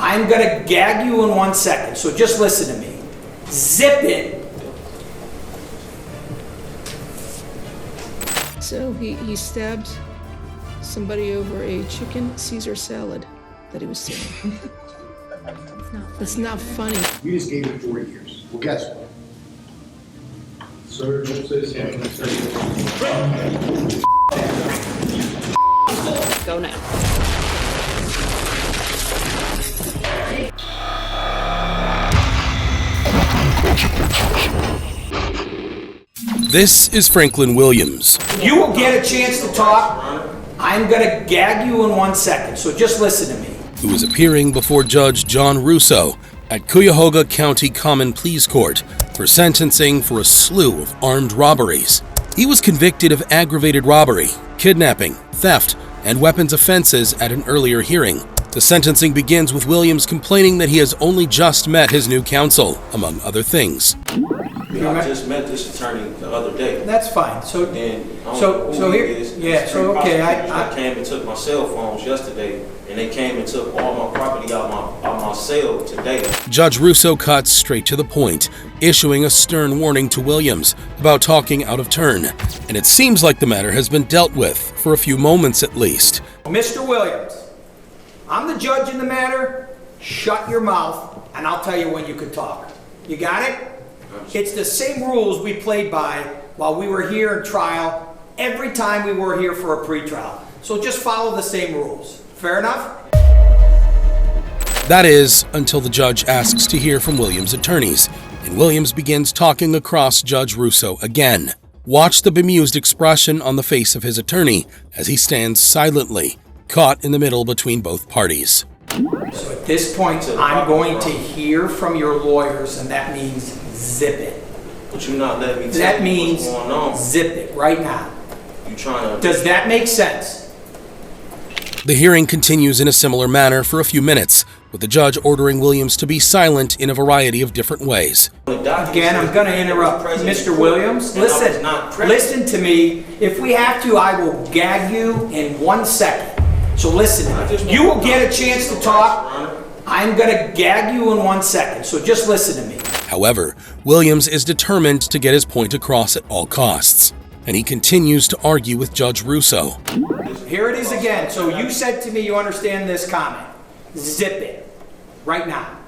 I'm gonna gag you in 1 second, so just listen to me. Zip it. So he stabbed somebody over a chicken Caesar salad that he was selling. It's not funny. You just gave it 4 years. Well, guess what? Sir, don't say this again. Go now. This is Franklyn Williams. You will get a chance to talk. I'm gonna gag you in 1 second, so just listen to me. Who is appearing before Judge John Russo at Cuyahoga County Common Pleas Court for sentencing for a slew of armed robberies. He was convicted of aggravated robbery, kidnapping, theft, and weapons offenses at an earlier hearing. The sentencing begins with Williams complaining that he has only just met his new counsel, among other things. I just met this attorney the other day. That's fine. So And okay. I came and took my cell phones yesterday, and they came and took all my property out my cell today. Judge Russo cuts straight to the point, issuing a stern warning to Williams about talking out of turn. And it seems like the matter has been dealt with, for a few moments at least. Mr. Williams, I'm the judge in the matter. Shut your mouth, and I'll tell you when you can talk. You got it? It's the same rules we played by while we were here in trial, every time we were here for a pretrial. So just follow the same rules. Fair enough? That is, until the judge asks to hear from Williams' attorneys, and Williams begins talking across Judge Russo again. Watch the bemused expression on the face of his attorney as he stands silently, caught in the middle between both parties. So at this point, I'm going to hear from your lawyers, and that means zip it. But you're not letting me tell That you means what's going on. zip it right now. You trying to... Does that make sense? The hearing continues in a similar manner for a few minutes, with the judge ordering Williams to be silent in a variety of different ways. Again, I'm going to interrupt. Mr. Williams, listen to me. If we have to, I will gag you in 1 second. So listen, you will get a chance to talk. I'm going to gag you in 1 second, so just listen to me. However, Williams is determined to get his point across at all costs, and he continues to argue with Judge Russo. Here it is again. So you said to me you understand this comment. Zip it. Right now.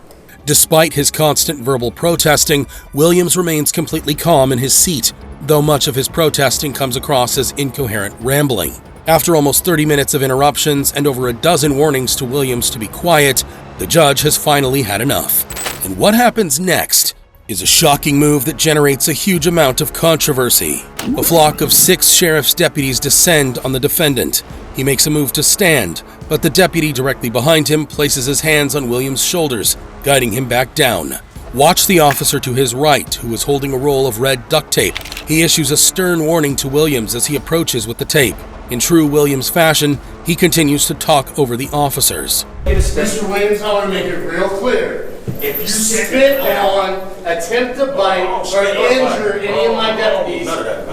Despite his constant verbal protesting, Williams remains completely calm in his seat, though much of his protesting comes across as incoherent rambling. After almost 30 minutes of interruptions and over a dozen warnings to Williams to be quiet, the judge has finally had enough. And what happens next is a shocking move that generates a huge amount of controversy. A flock of 6 sheriff's deputies descend on the defendant. He makes a move to stand, but the deputy directly behind him places his hands on Williams' shoulders, guiding him back down. Watch the officer to his right, who is holding a roll of red duct tape. He issues a stern warning to Williams as he approaches with the tape. In true Williams fashion, he continues to talk over the officers. Mr. Williams, I want to make it real clear. If you spit on, attempt to bite, or injure any of my deputies,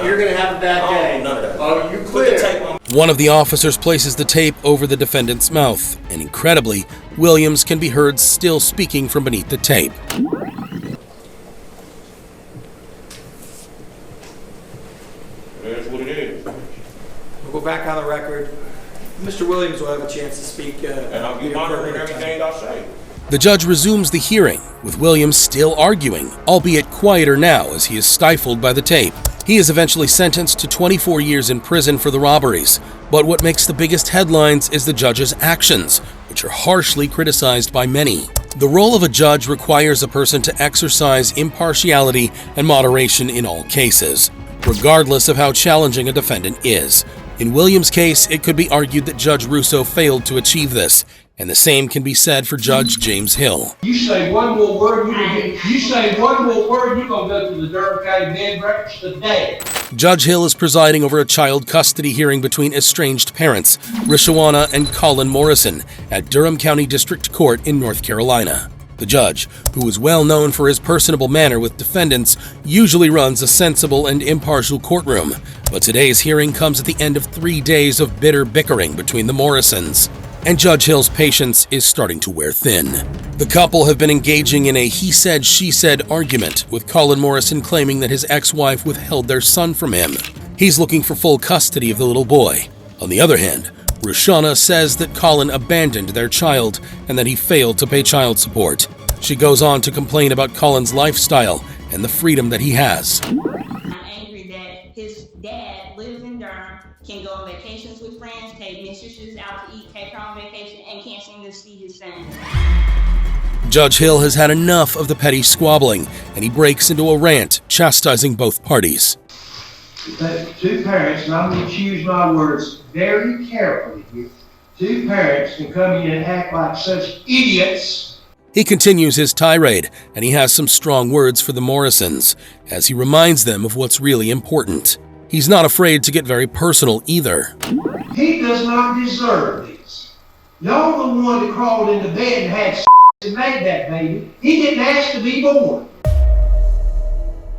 you're going to have a bad day. Are you clear? One of the officers places the tape over the defendant's mouth, and incredibly, Williams can be heard still speaking from beneath the tape. That's what it is. We'll go back on the record. Mr. Williams will have a chance to speak. And I'll be monitoring everything I say. The judge resumes the hearing, with Williams still arguing, albeit quieter now as he is stifled by the tape. He is eventually sentenced to 24 years in prison for the robberies, but what makes the biggest headlines is the judge's actions, which are harshly criticized by many. The role of a judge requires a person to exercise impartiality and moderation in all cases, regardless of how challenging a defendant is. In Williams' case, it could be argued that Judge Russo failed to achieve this, and the same can be said for Judge James Hill. You say one more word, you're gonna go to the Durham County bed and breakfast today. Judge Hill is presiding over a child custody hearing between estranged parents, Rishawana and Colin Morrison, at Durham County District Court in North Carolina. The judge, who is well known for his personable manner with defendants, usually runs a sensible and impartial courtroom, but today's hearing comes at the end of 3 days of bitter bickering between the Morrisons. and Judge Hill's patience is starting to wear thin. The couple have been engaging in a he said, she said argument, with Colin Morrison claiming that his ex-wife withheld their son from him. He's looking for full custody of the little boy. On the other hand, Roshana says that Colin abandoned their child and that he failed to pay child support. She goes on to complain about Colin's lifestyle and the freedom that he has. I'm angry that his dad lives in Durham, can go on vacations with friends, take mistresses out to eat, take her on vacation, and can't seem to see his son. Judge Hill has had enough of the petty squabbling, and he breaks into a rant chastising both parties. Two parents, and I'm going to choose my words very carefully here. Two parents can come in and act like such idiots. He continues his tirade, and he has some strong words for the Morrisons, as he reminds them of what's really important. He's not afraid to get very personal either. He does not deserve this. Y'all the one that crawled into bed and had and made that baby. He didn't ask to be born.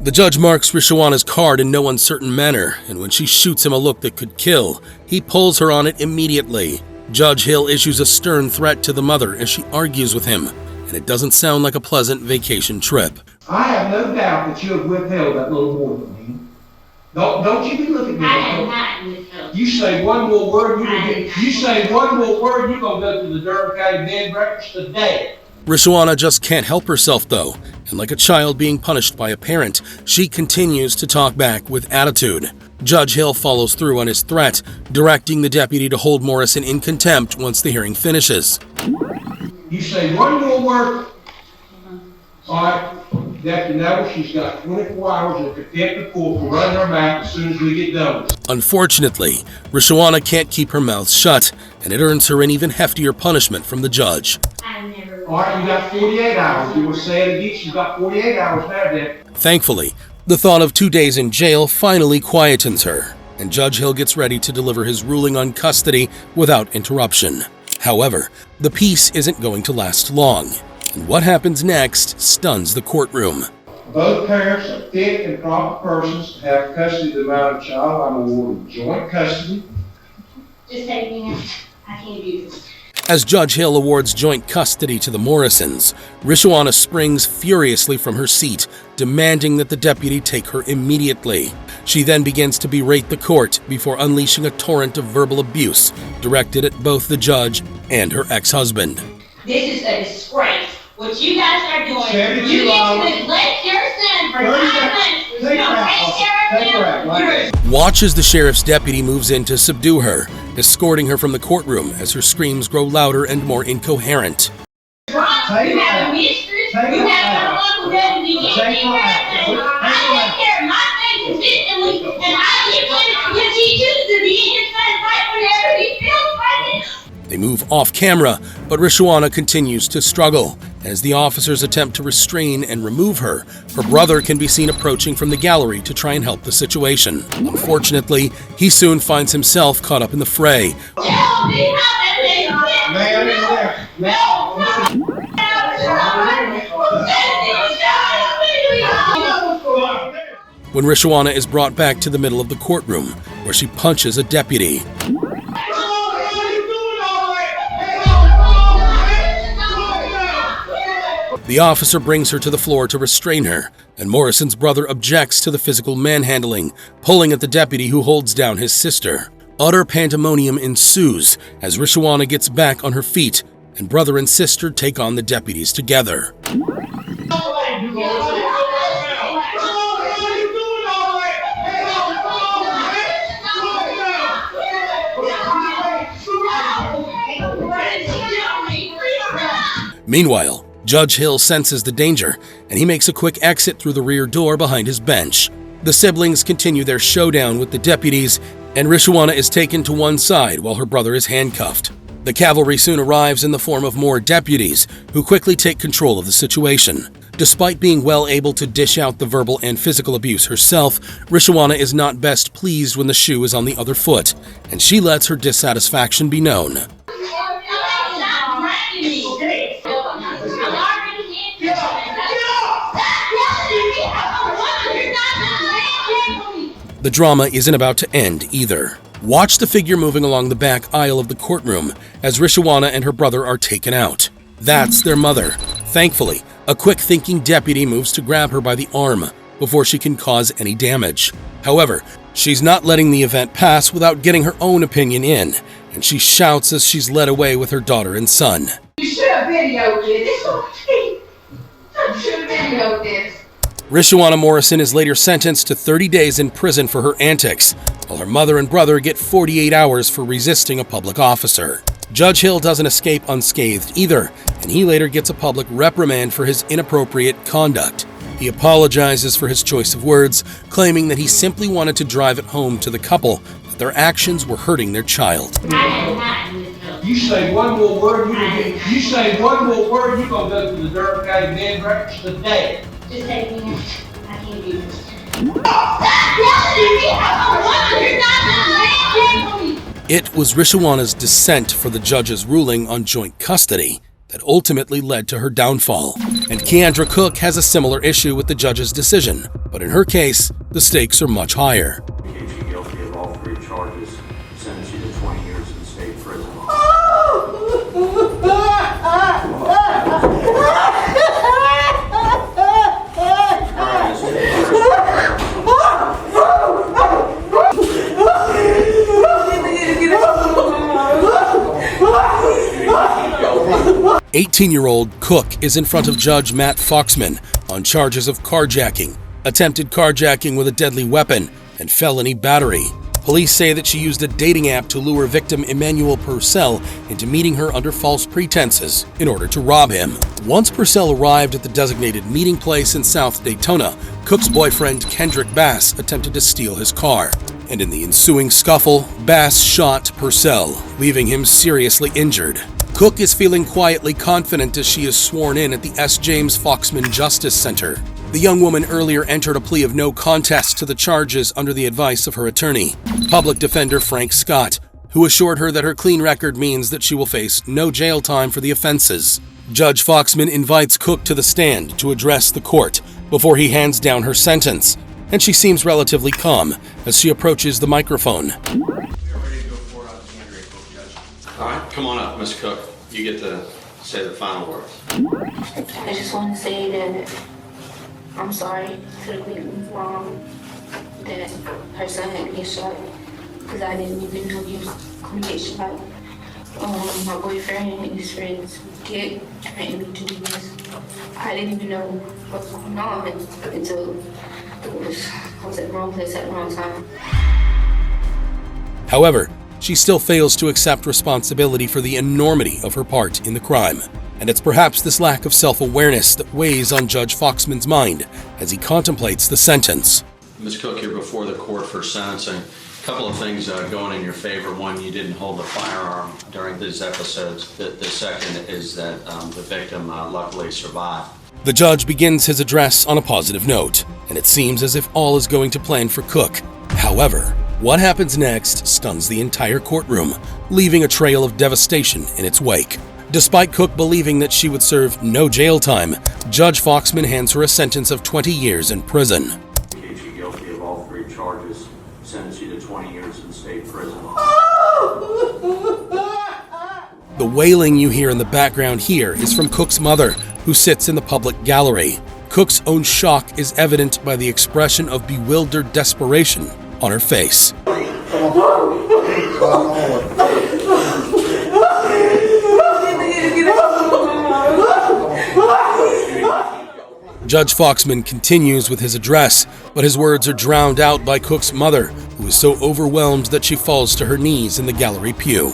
The judge marks Rishawana's card in no uncertain manner, and when she shoots him a look that could kill, he pulls her on it immediately. Judge Hill issues a stern threat to the mother as she argues with him, and it doesn't sound like a pleasant vacation trip. I have no doubt that you have withheld that little boy from me. Don't you be looking at me. I am not withheld. You say one more word, you say one more word, you're going to go to the Durham County bed and breakfast today. Rishawana just can't help herself, though, and like a child being punished by a parent, she continues to talk back with attitude. Judge Hill follows through on his threat, directing the deputy to hold Morrison in contempt once the hearing finishes. You say one more word. All right, Deputy Neville, she's got 24 hours of contempt of court to run her mouth as soon as we get done. Unfortunately, Rishawana can't keep her mouth shut, and it earns her an even heftier punishment from the judge. All right, you got 48 hours. You were saying again, she's got 48 hours now, Deputy. Thankfully, the thought of 2 days in jail finally quietens her, and Judge Hill gets ready to deliver his ruling on custody without interruption. However, the peace isn't going to last long, and what happens next stuns the courtroom. Both parents are fit and proper persons to have custody of the minor child. I'm awarding joint custody. Just take me now. I can't do this. As Judge Hill awards joint custody to the Morrisons, Rishawana springs furiously from her seat, demanding that the deputy take her immediately. She then begins to berate the court before unleashing a torrent of verbal abuse directed at both the judge and her ex-husband. This is a disgrace. What you guys are doing, 72 you hours. need to neglect your son for 9 months. Take her out. Take her out. Right. Watch as the sheriff's deputy moves in to subdue her, escorting her from the courtroom as her screams grow louder and more incoherent. You have a mistress, you have a local deputy, you can't take care of things. I take care of my thing consistently, and I give him because he chooses to be in his son's life whenever he feels like it. They move off camera, but Rishawana continues to struggle. As the officers attempt to restrain and remove her, her brother can be seen approaching from the gallery to try and help the situation. Unfortunately, he soon finds himself caught up in the fray. Tell me how that thing When Rishawana is brought back to the middle of the courtroom, where she punches a deputy. The officer brings her to the floor to restrain her, and Morrison's brother objects to the physical manhandling, pulling at the deputy who holds down his sister. Utter pandemonium ensues as Rishawana gets back on her feet, and brother and sister take on the deputies together. Meanwhile, Judge Hill senses the danger, and he makes a quick exit through the rear door behind his bench. The siblings continue their showdown with the deputies, and Rishawana is taken to one side while her brother is handcuffed. The cavalry soon arrives in the form of more deputies, who quickly take control of the situation. Despite being well able to dish out the verbal and physical abuse herself, Rishawana is not best pleased when the shoe is on the other foot, and she lets her dissatisfaction be known. The drama isn't about to end either. Watch the figure moving along the back aisle of the courtroom as Rishawana and her brother are taken out. That's their mother. Thankfully, a quick-thinking deputy moves to grab her by the arm before she can cause any damage. However, she's not letting the event pass without getting her own opinion in, and she shouts as she's led away with her daughter and son. You should have videoed this. You should have videoed this. Rishawana Morrison is later sentenced to 30 days in prison for her antics, while her mother and brother get 48 hours for resisting a public officer. Judge Hill doesn't escape unscathed either, and he later gets a public reprimand for his inappropriate conduct. He apologizes for his choice of words, claiming that he simply wanted to drive it home to the couple that their actions were hurting their child. You say one more word, you say one more word, you're gonna go to the Durham County Band Records today. Just take me. I can't do this. Stop yelling at me! It was Rishawana's dissent for the judge's ruling on joint custody that ultimately led to her downfall. And Ky'andrea Cook has a similar issue with the judge's decision, but in her case, the stakes are much higher. Guilty of all 3 charges, sentence you to 20 years in state prison. 18-year-old Cook is in front of Judge Matt Foxman on charges of carjacking, attempted carjacking with a deadly weapon, and felony battery. Police say that she used a dating app to lure victim Emmanuel Purcell into meeting her under false pretenses in order to rob him. Once Purcell arrived at the designated meeting place in South Daytona, Cook's boyfriend Kendrick Bass attempted to steal his car. And in the ensuing scuffle, Bass shot Purcell, leaving him seriously injured. Cook is feeling quietly confident as she is sworn in at the S. James Foxman Justice Center. The young woman earlier entered a plea of no contest to the charges under the advice of her attorney, public defender Frank Scott, who assured her that her clean record means that she will face no jail time for the offenses. Judge Foxman invites Cook to the stand to address the court before he hands down her sentence, and she seems relatively calm as she approaches the microphone. All right, come on up, Miss Cook. You get to say the final words. I just want to say that I'm sorry for the being wrong, that her son had to get shot, because I didn't even know he was going to get shot. My boyfriend and his friends get threatened me to do this. I didn't even know what was going on until I was at the wrong place at the wrong time. However, she still fails to accept responsibility for the enormity of her part in the crime. And it's perhaps this lack of self-awareness that weighs on Judge Foxman's mind as he contemplates the sentence. Ms. Cook, you're before the court for sentencing. A couple of things going in your favor. One, you didn't hold the firearm during these episodes. The second is that the victim luckily survived. The judge begins his address on a positive note, and it seems as if all is going to plan for Cook. However, what happens next stuns the entire courtroom, leaving a trail of devastation in its wake. Despite Cook believing that she would serve no jail time, Judge Foxman hands her a sentence of 20 years in prison. Guilty of all 3 charges, sentence you to 20 years in state prison. The wailing you hear in the background here is from Cook's mother, who sits in the public gallery. Cook's own shock is evident by the expression of bewildered desperation on her face. Judge Foxman continues with his address, but his words are drowned out by Cook's mother, who is so overwhelmed that she falls to her knees in the gallery pew.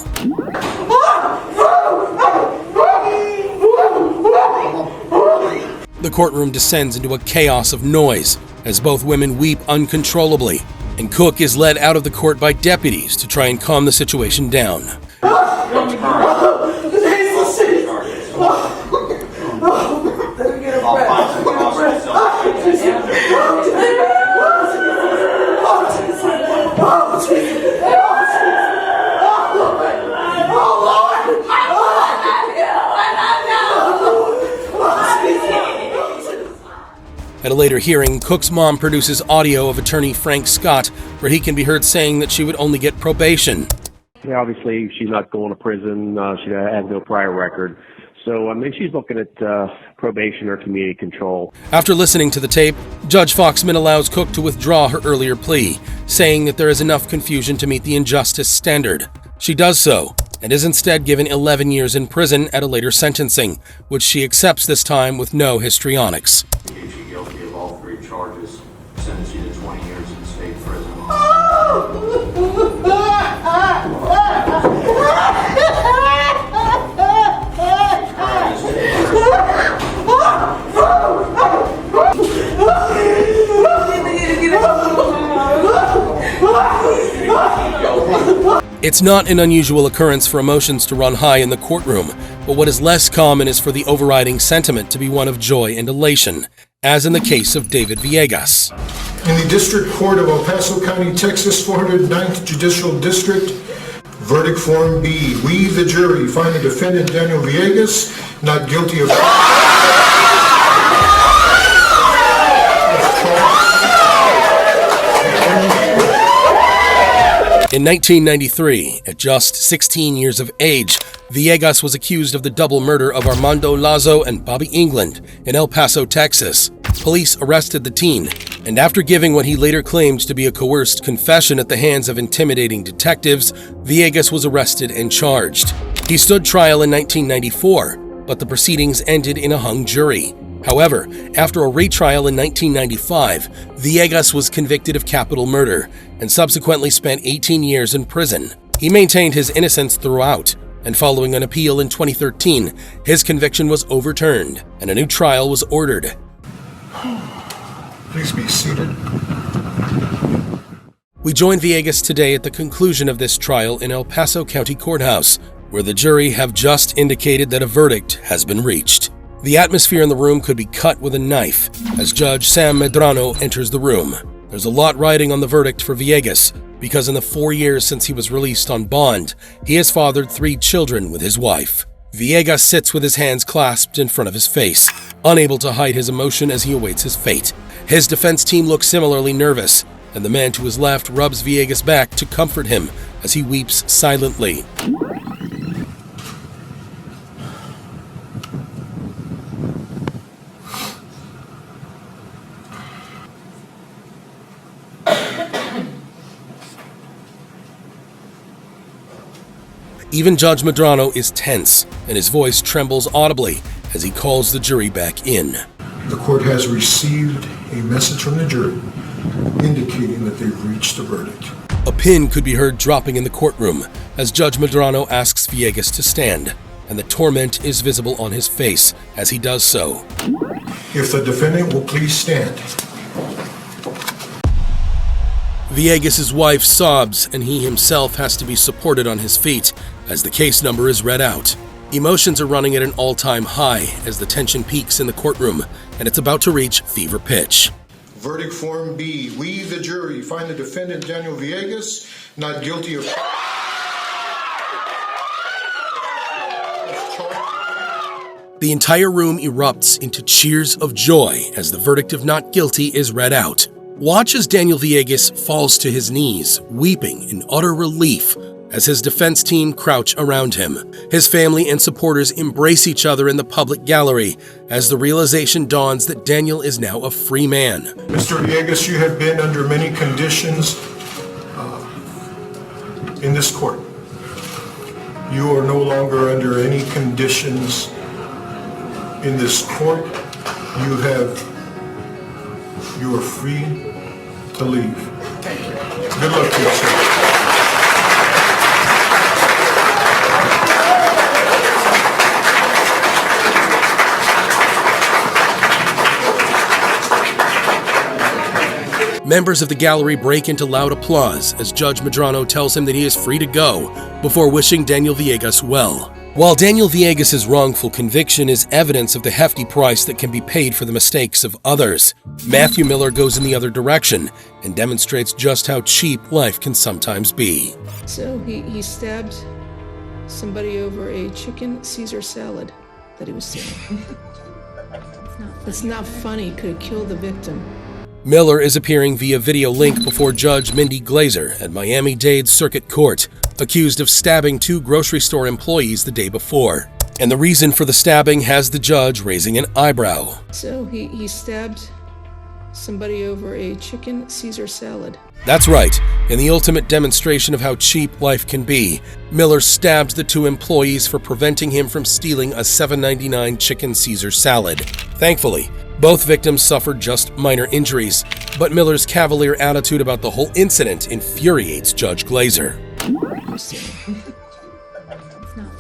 The courtroom descends into a chaos of noise as both women weep uncontrollably, and Cook is led out of the court by deputies to try and calm the situation down. At a later hearing, Cook's mom produces audio of attorney Frank Scott, where he can be heard saying that she would only get probation. Yeah, obviously, she's not going to prison. She has no prior record. So, she's looking at probation or community control. After listening to the tape, Judge Foxman allows Cook to withdraw her earlier plea, saying that there is enough confusion to meet the injustice standard. She does so, and is instead given 11 years in prison at a later sentencing, which she accepts this time with no histrionics. She's guilty of all 3 charges, sentence you to 20 years in state prison. It's not an unusual occurrence for emotions to run high in the courtroom, but what is less common is for the overriding sentiment to be one of joy and elation, as in the case of David Villegas. In the District Court of El Paso County, Texas, 409th Judicial District, verdict form B. We, the jury, find the defendant Daniel Villegas not guilty of... In 1993, at just 16 years of age, Villegas was accused of the double murder of Armando Lazo and Bobby England in El Paso, Texas. Police arrested the teen, and after giving what he later claimed to be a coerced confession at the hands of intimidating detectives, Villegas was arrested and charged. He stood trial in 1994, but the proceedings ended in a hung jury. However, after a retrial in 1995, Villegas was convicted of capital murder and subsequently spent 18 years in prison. He maintained his innocence throughout, and following an appeal in 2013, his conviction was overturned and a new trial was ordered. Please be seated. We join Villegas today at the conclusion of this trial in El Paso County Courthouse, where the jury have just indicated that a verdict has been reached. The atmosphere in the room could be cut with a knife as Judge Sam Medrano enters the room. There's a lot riding on the verdict for Villegas because in the 4 years since he was released on bond, he has fathered 3 children with his wife. Villegas sits with his hands clasped in front of his face, unable to hide his emotion as he awaits his fate. His defense team looks similarly nervous, and the man to his left rubs Villegas back to comfort him as he weeps silently. Even Judge Medrano is tense, and his voice trembles audibly as he calls the jury back in. The court has received a message from the jury indicating that they've reached a verdict. A pin could be heard dropping in the courtroom as Judge Medrano asks Villegas to stand, and the torment is visible on his face as he does so. If the defendant will please stand. Villegas' wife sobs, and he himself has to be supported on his feet as the case number is read out. Emotions are running at an all-time high as the tension peaks in the courtroom, and it's about to reach fever pitch. Verdict form B. We, the jury, find the defendant Daniel Villegas not guilty of... The entire room erupts into cheers of joy as the verdict of not guilty is read out. Watch as Daniel Villegas falls to his knees, weeping in utter relief as his defense team crouch around him. His family and supporters embrace each other in the public gallery as the realization dawns that Daniel is now a free man. Mr. Villegas, you have been under many conditions in this court. You are no longer under any conditions in this court. You are free to leave. Thank you. Good luck to you, sir. Members of the gallery break into loud applause as Judge Medrano tells him that he is free to go before wishing Daniel Villegas well. While Daniel Villegas' wrongful conviction is evidence of the hefty price that can be paid for the mistakes of others, Matthew Miller goes in the other direction and demonstrates just how cheap life can sometimes be. So he stabbed somebody over a chicken Caesar salad that he was stealing. It's not That's not funny. Could have killed the victim. Miller is appearing via video link before Judge Mindy Glazer at Miami-Dade Circuit Court, accused of stabbing 2 grocery store employees the day before. And the reason for the stabbing has the judge raising an eyebrow. So he stabbed somebody over a chicken Caesar salad. That's right. In the ultimate demonstration of how cheap life can be, Miller stabbed the 2 employees for preventing him from stealing a $7.99 chicken Caesar salad. Thankfully, both victims suffered just minor injuries, but Miller's cavalier attitude about the whole incident infuriates Judge Glazer.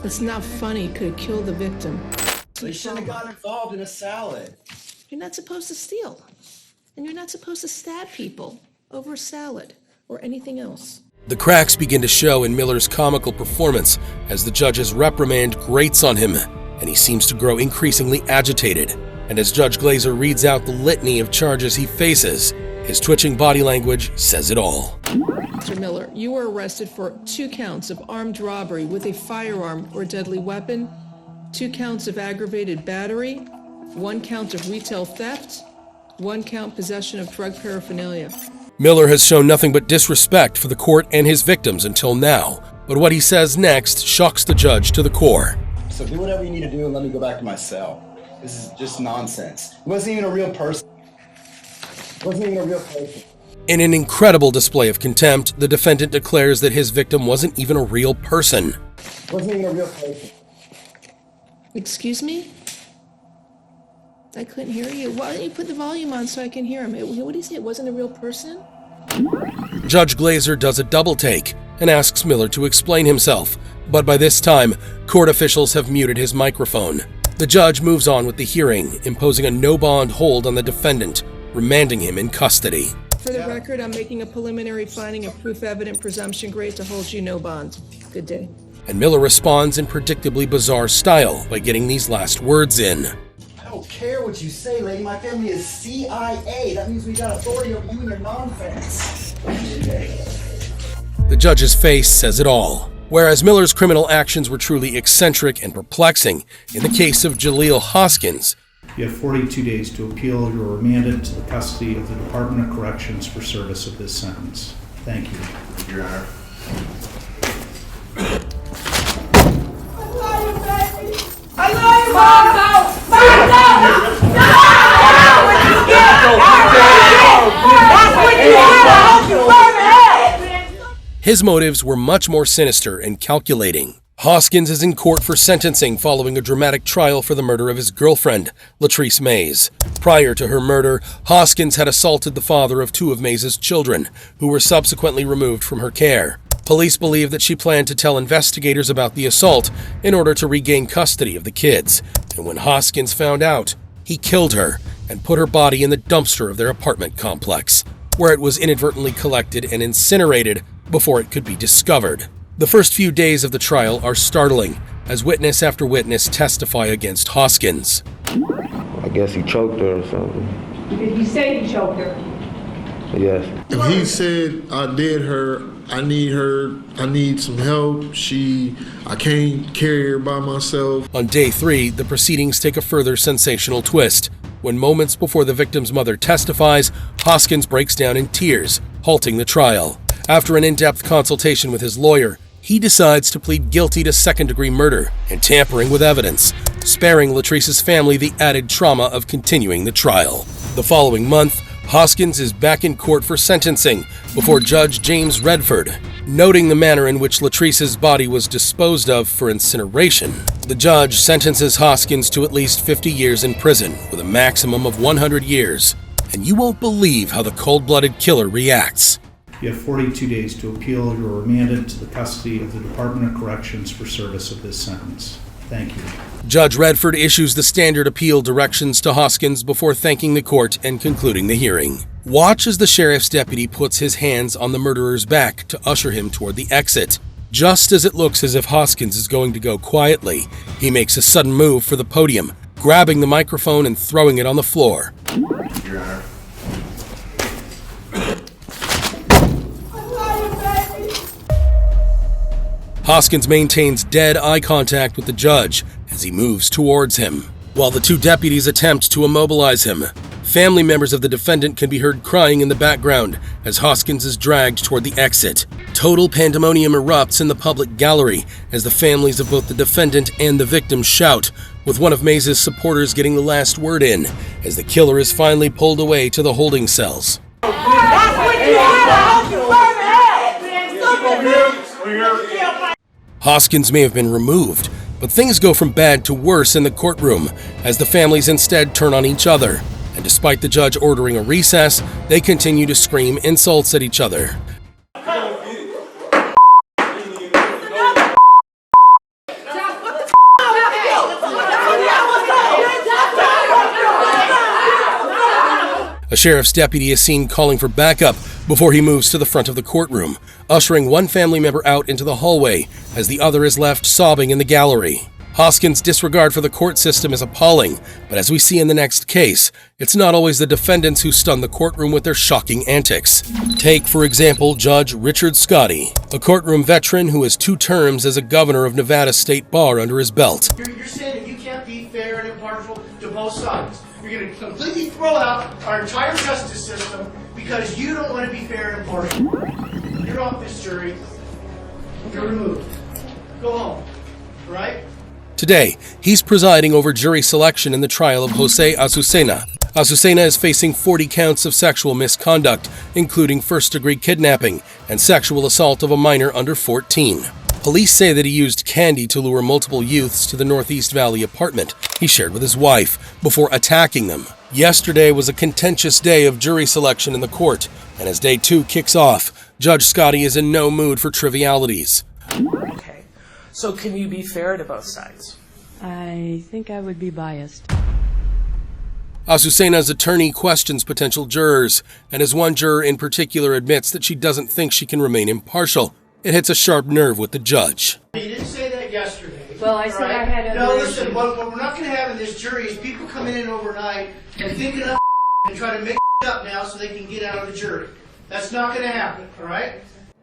That's not funny. Could have killed the victim. So you shouldn't have gotten involved in a salad. You're not supposed to steal. And you're not supposed to stab people over a salad or anything else. The cracks begin to show in Miller's comical performance as the judge's reprimand grates on him, and he seems to grow increasingly agitated. And as Judge Glazer reads out the litany of charges he faces, his twitching body language says it all. Mr. Miller, you were arrested for 2 counts of armed robbery with a firearm or deadly weapon, 2 counts of aggravated battery, 1 count of retail theft, 1 count possession of drug paraphernalia. Miller has shown nothing but disrespect for the court and his victims until now, but what he says next shocks the judge to the core. So do whatever you need to do and let me go back to my cell. This is just nonsense. It wasn't even a real person. In an incredible display of contempt, the defendant declares that his victim wasn't even a real person. Excuse me? I couldn't hear you. Why don't you put the volume on so I can hear him? What did he say? It wasn't a real person? Judge Glazer does a double take and asks Miller to explain himself, but by this time, court officials have muted his microphone. The judge moves on with the hearing, imposing a no-bond hold on the defendant, remanding him in custody. For the record, I'm making a preliminary finding of proof evident presumption grade to hold you no bond. Good day. And Miller responds in predictably bizarre style by getting these last words in. I don't care what you say, lady. My family is CIA. That means we got authority over you and your nonsense. The judge's face says it all. Whereas Miller's criminal actions were truly eccentric and perplexing, in the case of Jalheel Hoskins, you have 42 days to appeal. You are remanded to the custody of the Department of Corrections for service of this sentence. Thank you. Your Honor. I love you, Mom! his motives were much more sinister and calculating. Hoskins is in court for sentencing following a dramatic trial for the murder of his girlfriend, Latrice Mays. Prior to her murder, Hoskins had assaulted the father of 2 of Mays' children, who were subsequently removed from her care. Police believe that she planned to tell investigators about the assault in order to regain custody of the kids. And when Hoskins found out, he killed her and put her body in the dumpster of their apartment complex, where it was inadvertently collected and incinerated before it could be discovered. The first few days of the trial are startling, as witness after witness testify against Hoskins. I guess he choked her or something. Did he say he choked her? Yes. If he said, I did her, I need some help, I can't carry her by myself. On day 3, the proceedings take a further sensational twist. When moments before the victim's mother testifies, Hoskins breaks down in tears, halting the trial. After an in-depth consultation with his lawyer, he decides to plead guilty to second-degree murder and tampering with evidence, sparing Latrice's family the added trauma of continuing the trial. The following month, Hoskins is back in court for sentencing before Judge James Redford. Noting the manner in which Latrice's body was disposed of for incineration, the judge sentences Hoskins to at least 50 years in prison with a maximum of 100 years. And you won't believe how the cold-blooded killer reacts. You have 42 days to appeal. You are remanded to the custody of the Department of Corrections for service of this sentence. Thank you. Judge Redford issues the standard appeal directions to Hoskins before thanking the court and concluding the hearing. Watch as the sheriff's deputy puts his hands on the murderer's back to usher him toward the exit. Just as it looks as if Hoskins is going to go quietly, he makes a sudden move for the podium, grabbing the microphone and throwing it on the floor. Your Honor. Hoskins maintains dead eye contact with the judge as he moves towards him. while the two deputies attempt to immobilize him. Family members of the defendant can be heard crying in the background as Hoskins is dragged toward the exit. Total pandemonium erupts in the public gallery as the families of both the defendant and the victim shout, with one of Mays' supporters getting the last word in as the killer is finally pulled away to the holding cells. Hoskins may have been removed, but things go from bad to worse in the courtroom as the families instead turn on each other. And despite the judge ordering a recess, they continue to scream insults at each other. A sheriff's deputy is seen calling for backup before he moves to the front of the courtroom, ushering one family member out into the hallway as the other is left sobbing in the gallery. Hoskins' disregard for the court system is appalling, but as we see in the next case, it's not always the defendants who stun the courtroom with their shocking antics. Take, for example, Judge Richard Scotti, a courtroom veteran who has 2 terms as a governor of Nevada State Bar under his belt. You're saying that you can't be fair and impartial to both sides. You're going to completely throw out our entire justice system because you don't want to be fair and impartial. You're off this jury. You're removed. Go home. Right? Today, he's presiding over jury selection in the trial of Jose Azucena. Azucena is facing 40 counts of sexual misconduct, including first-degree kidnapping and sexual assault of a minor under 14. Police say that he used candy to lure multiple youths to the Northeast Valley apartment he shared with his wife before attacking them. Yesterday was a contentious day of jury selection in the court, and as day 2 kicks off, Judge Scotti is in no mood for trivialities. Okay, so can you be fair to both sides? I think I would be biased. Azucena's attorney questions potential jurors, and as one juror in particular admits that she doesn't think she can remain impartial, it hits a sharp nerve with the judge. You didn't say that yesterday. Well, I said I had No, other listen, issues. what we're not going to have in this jury is people coming in overnight and thinking of and try to make up now so they can get out of the jury. That's not going to happen, all right?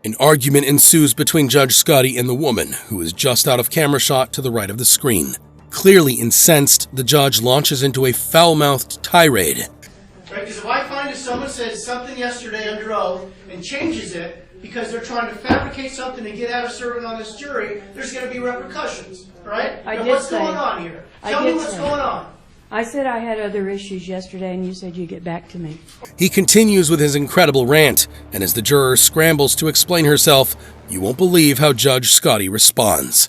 An argument ensues between Judge Scotti and the woman, who is just out of camera shot to the right of the screen. Clearly incensed, the judge launches into a foul-mouthed tirade. Right, because if I find that someone said something yesterday under oath and changes it because they're trying to fabricate something to get out of serving on this jury, there's going to be repercussions, right? I Now, did what's say- going on here? I Tell me did what's say- going on. I said I had other issues yesterday, and you said you'd get back to me. He continues with his incredible rant, and as the juror scrambles to explain herself, you won't believe how Judge Scotti responds.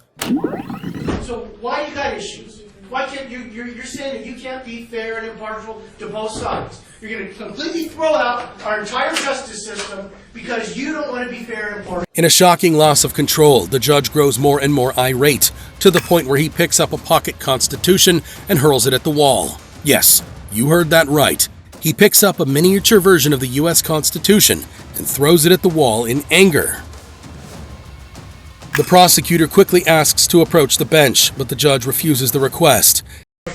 So why you got issues? Why can't you're saying that you can't be fair and impartial to both sides. You're going to completely throw out our entire justice system because you don't want to be fair and impartial. In a shocking loss of control, the judge grows more and more irate, to the point where he picks up a pocket constitution and hurls it at the wall. Yes, you heard that right. He picks up a miniature version of the U.S. Constitution and throws it at the wall in anger. The prosecutor quickly asks to approach the bench, but the judge refuses the request.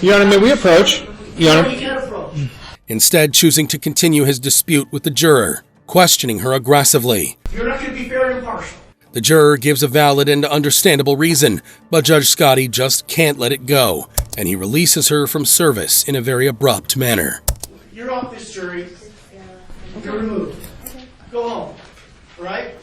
Your Honor, may we approach? Your Honor. We can't approach. Instead, choosing to continue his dispute with the juror, questioning her aggressively. You're not going to be fair and impartial. The juror gives a valid and understandable reason, but Judge Scotti just can't let it go, and he releases her from service in a very abrupt manner. You're off this jury. You're removed. Go home. All right?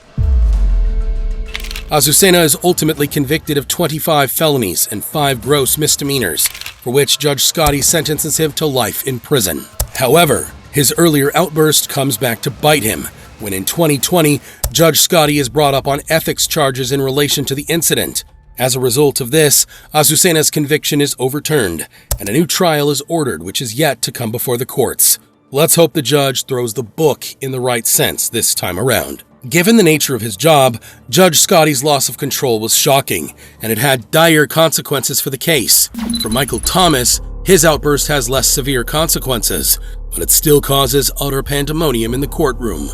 Azucena is ultimately convicted of 25 felonies and 5 gross misdemeanors, for which Judge Scotti sentences him to life in prison. However, his earlier outburst comes back to bite him, when in 2020, Judge Scotti is brought up on ethics charges in relation to the incident. As a result of this, Azucena's conviction is overturned, and a new trial is ordered, which is yet to come before the courts. Let's hope the judge throws the book in the right sense this time around. Given the nature of his job, Judge Scotti's loss of control was shocking, and it had dire consequences for the case. For Mical Thomas, his outburst has less severe consequences, but it still causes utter pandemonium in the courtroom.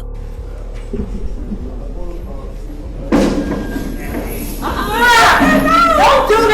Don't do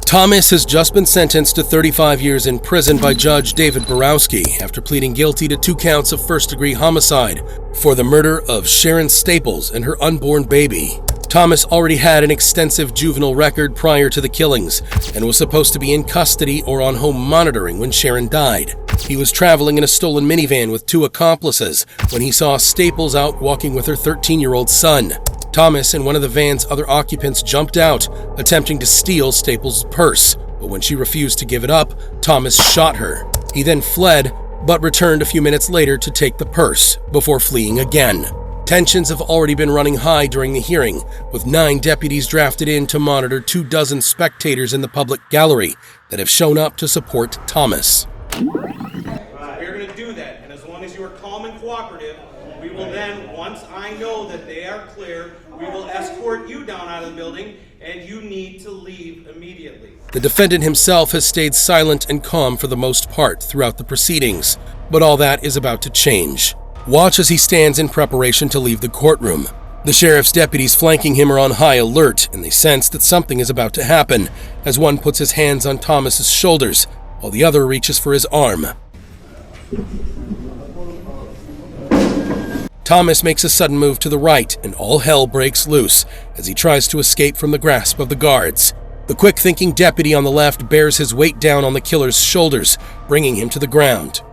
Thomas has just been sentenced to 35 years in prison by Judge David Borowski after pleading guilty to 2 counts of first-degree homicide for the murder of Sharon Staples and her unborn baby. Thomas already had an extensive juvenile record prior to the killings and was supposed to be in custody or on home monitoring when Sharon died. He was traveling in a stolen minivan with 2 accomplices when he saw Staples out walking with her 13-year-old son. Thomas and one of the van's other occupants jumped out, attempting to steal Staples' purse, but when she refused to give it up, Thomas shot her. He then fled, but returned a few minutes later to take the purse, before fleeing again. Tensions have already been running high during the hearing, with 9 deputies drafted in to monitor 24 spectators in the public gallery that have shown up to support Thomas. We're going to do that, and as long as you are calm and cooperative, we will then, once I know that they are clear, we will escort you down out of the building, and you need to leave immediately. The defendant himself has stayed silent and calm for the most part throughout the proceedings, but all that is about to change. Watch as he stands in preparation to leave the courtroom. The sheriff's deputies flanking him are on high alert, and they sense that something is about to happen, as one puts his hands on Thomas's shoulders, while the other reaches for his arm. Thomas makes a sudden move to the right, and all hell breaks loose as he tries to escape from the grasp of the guards. The quick-thinking deputy on the left bears his weight down on the killer's shoulders, bringing him to the ground.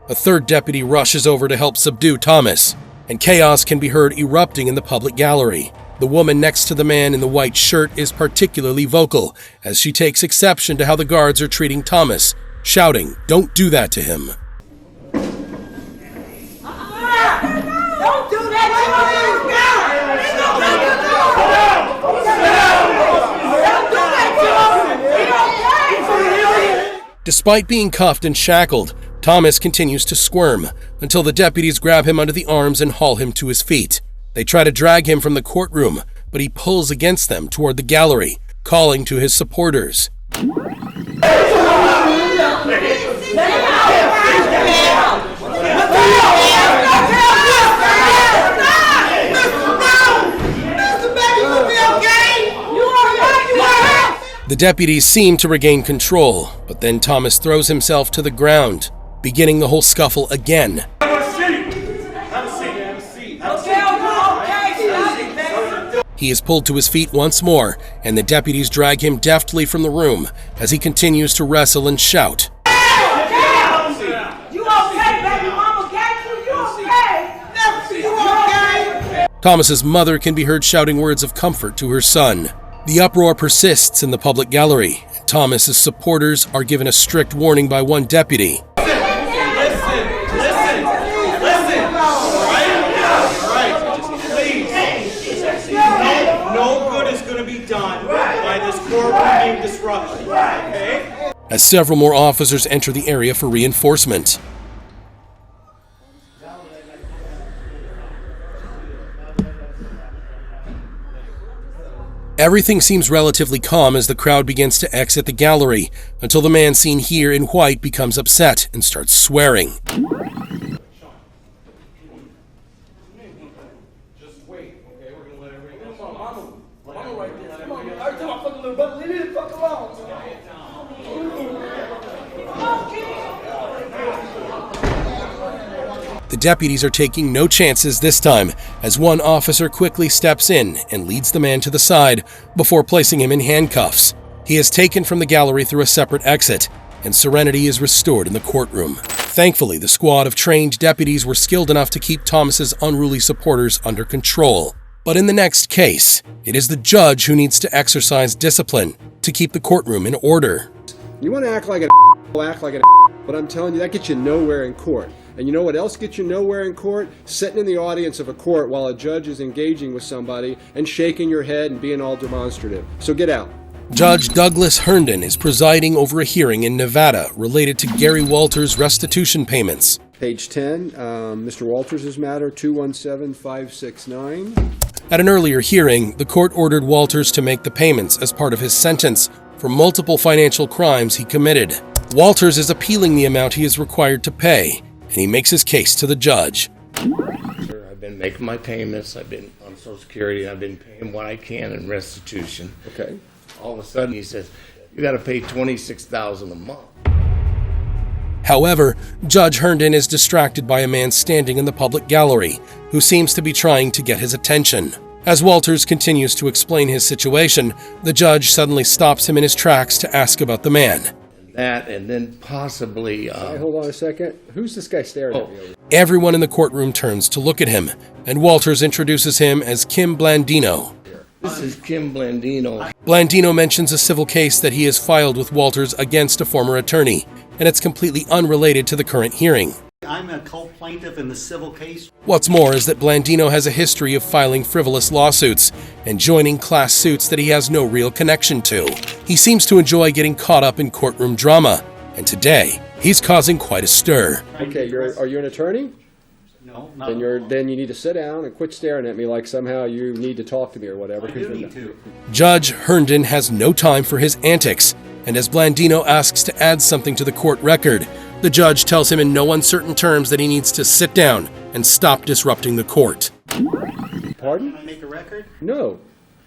A third deputy rushes over to help subdue Thomas, and chaos can be heard erupting in the public gallery. The woman next to the man in the white shirt is particularly vocal as she takes exception to how the guards are treating Thomas, shouting, "Don't do that to him." Don't do that to him! Despite being cuffed and shackled, Thomas continues to squirm until the deputies grab him under the arms and haul him to his feet. They try to drag him from the courtroom, but he pulls against them toward the gallery, calling to his supporters. The deputies seem to regain control, but then Thomas throws himself to the ground, beginning the whole scuffle again. He is pulled to his feet once more, and the deputies drag him deftly from the room as he continues to wrestle and shout. Thomas's mother can be heard shouting words of comfort to her son. The uproar persists in the public gallery. Thomas's supporters are given a strict warning by one deputy. As several more officers enter the area for reinforcement. Everything seems relatively calm as the crowd begins to exit the gallery, until the man seen here in white becomes upset and starts swearing. The deputies are taking no chances this time, as one officer quickly steps in and leads the man to the side before placing him in handcuffs. He is taken from the gallery through a separate exit, and serenity is restored in the courtroom. Thankfully, the squad of trained deputies were skilled enough to keep Thomas's unruly supporters under control. But in the next case, it is the judge who needs to exercise discipline to keep the courtroom in order. You want to act like an but I'm telling you, that gets you nowhere in court. And you know what else gets you nowhere in court? Sitting in the audience of a court while a judge is engaging with somebody and shaking your head and being all demonstrative. So get out. Judge Douglas Herndon is presiding over a hearing in Nevada related to Gary Walters' restitution payments. Page 10, Mr. Walters' matter, 217569. At an earlier hearing, the court ordered Walters to make the payments as part of his sentence for multiple financial crimes he committed. Walters is appealing the amount he is required to pay, and he makes his case to the judge. I've been making my payments. I've been on Social Security. I've been paying what I can in restitution. Okay. All of a sudden, he says, "You got to pay $26,000 a month." However, Judge Herndon is distracted by a man standing in the public gallery who seems to be trying to get his attention. As Walters continues to explain his situation, the judge suddenly stops him in his tracks to ask about the man. That, and then possibly... Hey, hold on a second. Who's this guy staring at me? Everyone in the courtroom turns to look at him, and Walters introduces him as Kim Blandino. This is Kim Blandino. Blandino mentions a civil case that he has filed with Walters against a former attorney, and it's completely unrelated to the current hearing. I'm a co-plaintiff in the civil case. What's more is that Blandino has a history of filing frivolous lawsuits and joining class suits that he has no real connection to. He seems to enjoy getting caught up in courtroom drama, and today, he's causing quite a stir. Okay, are you an attorney? No, not Then you need to sit down and quit staring at me like somehow you need to talk to me or whatever. I do need to. Judge Herndon has no time for his antics, and as Blandino asks to add something to the court record, the judge tells him in no uncertain terms that he needs to sit down and stop disrupting the court. Pardon? Can I make a record? No.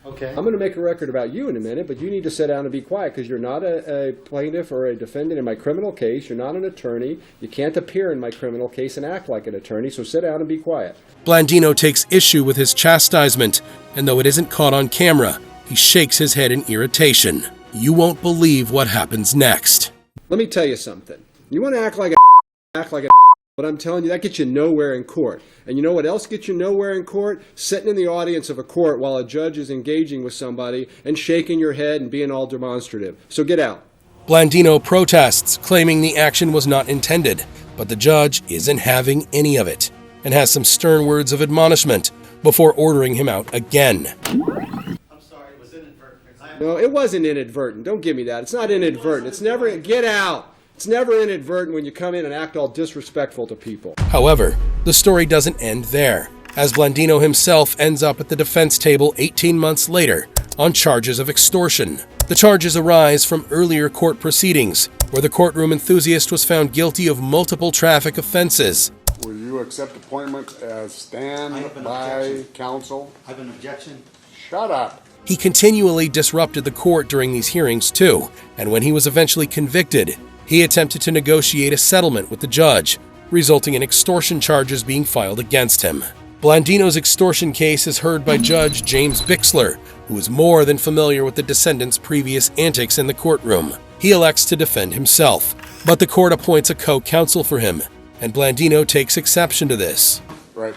Okay. I'm going to make a record about you in a minute, but you need to sit down and be quiet because you're not a plaintiff or a defendant in my criminal case. You're not an attorney. You can't appear in my criminal case and act like an attorney, so sit down and be quiet. Blandino takes issue with his chastisement, and though it isn't caught on camera, he shakes his head in irritation. You won't believe what happens next. Let me tell you something. You want to act like a but I'm telling you, that gets you nowhere in court. And you know what else gets you nowhere in court? Sitting in the audience of a court while a judge is engaging with somebody and shaking your head and being all demonstrative. So get out. Blandino protests, claiming the action was not intended, but the judge isn't having any of it, and has some stern words of admonishment before ordering him out again. I'm sorry, it was inadvertent. No, it wasn't inadvertent. Don't give me that. It's not inadvertent. It's never... Get out. It's never inadvertent when you come in and act all disrespectful to people. However, the story doesn't end there, as Blandino himself ends up at the defense table 18 months later on charges of extortion. The charges arise from earlier court proceedings, where the courtroom enthusiast was found guilty of multiple traffic offenses. Will you accept appointment as stand-by counsel? I have an objection. Shut up. He continually disrupted the court during these hearings too, and when he was eventually convicted, he attempted to negotiate a settlement with the judge, resulting in extortion charges being filed against him. Blandino's extortion case is heard by Judge James Bixler, who is more than familiar with the descendant's previous antics in the courtroom. He elects to defend himself, but the court appoints a co-counsel for him, and Blandino takes exception to this. Right.